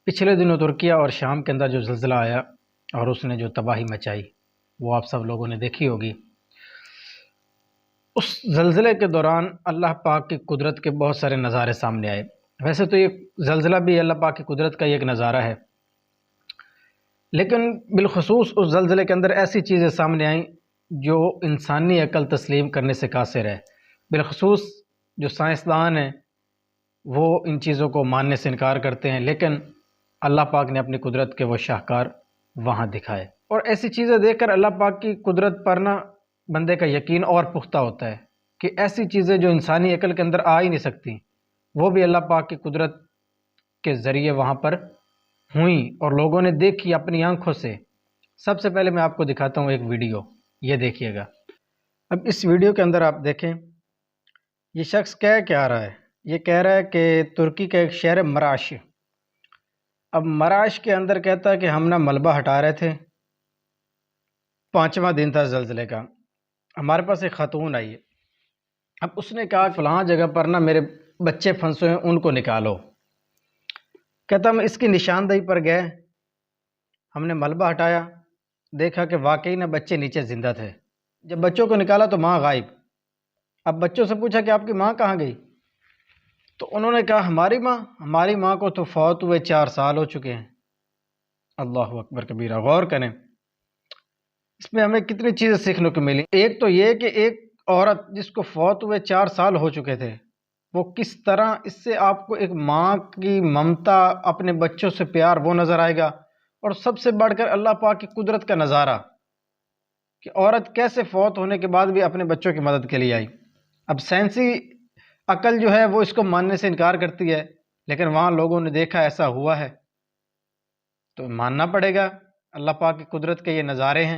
پچھلے دنوں ترکیہ اور شام کے اندر جو زلزلہ آیا اور اس نے جو تباہی مچائی وہ آپ سب لوگوں نے دیکھی ہوگی۔ اس زلزلے کے دوران اللہ پاک کی قدرت کے بہت سارے نظارے سامنے آئے۔ ویسے تو یہ زلزلہ بھی اللہ پاک کی قدرت کا ایک نظارہ ہے، لیکن بالخصوص اس زلزلے کے اندر ایسی چیزیں سامنے آئیں جو انسانی عقل تسلیم کرنے سے قاصر ہے۔ بالخصوص جو سائنسدان ہیں وہ ان چیزوں کو ماننے سے انکار کرتے ہیں، لیکن اللہ پاک نے اپنی قدرت کے وہ شاہکار وہاں دکھائے، اور ایسی چیزیں دیکھ کر اللہ پاک کی قدرت پر نہ بندے کا یقین اور پختہ ہوتا ہے کہ ایسی چیزیں جو انسانی عقل کے اندر آ ہی نہیں سکتی وہ بھی اللہ پاک کی قدرت کے ذریعے وہاں پر ہوئیں اور لوگوں نے دیکھی اپنی آنکھوں سے۔ سب سے پہلے میں آپ کو دکھاتا ہوں ایک ویڈیو، یہ دیکھیے گا۔ اب اس ویڈیو کے اندر آپ دیکھیں یہ شخص کہہ رہا ہے، یہ کہہ رہا ہے کہ ترکی کا ایک شہر ہے مراش۔ اب مراش کے اندر کہتا ہے کہ ہم نہ ملبہ ہٹا رہے تھے، 5واں دن تھا زلزلے کا، ہمارے پاس ایک خاتون آئی ہے۔ اب اس نے کہا فلاں جگہ پر نہ میرے بچے پھنسے ہیں، ان کو نکالو۔ کہتا ہم اس کی نشاندہی پر گئے، ہم نے ملبہ ہٹایا، دیکھا کہ واقعی نہ بچے نیچے زندہ تھے۔ جب بچوں کو نکالا تو ماں غائب۔ اب بچوں سے پوچھا کہ آپ کی ماں کہاں گئی؟ تو انہوں نے کہا ہماری ماں کو تو فوت ہوئے 4 سال ہو چکے ہیں۔ اللہ اکبر کبیرہ، غور کریں اس میں ہمیں کتنی چیزیں سیکھنے کو ملی۔ ایک تو یہ کہ ایک عورت جس کو فوت ہوئے 4 سال ہو چکے تھے وہ کس طرح اس سے آپ کو ایک ماں کی ممتا، اپنے بچوں سے پیار وہ نظر آئے گا، اور سب سے بڑھ کر اللہ پاک کی قدرت کا نظارہ کہ عورت کیسے فوت ہونے کے بعد بھی اپنے بچوں کی مدد کے لیے آئی۔ اب سائنسی عقل جو ہے وہ اس کو ماننے سے انکار کرتی ہے، لیکن وہاں لوگوں نے دیکھا ایسا ہوا ہے تو ماننا پڑے گا۔ اللہ پاک کی قدرت کے یہ نظارے ہیں۔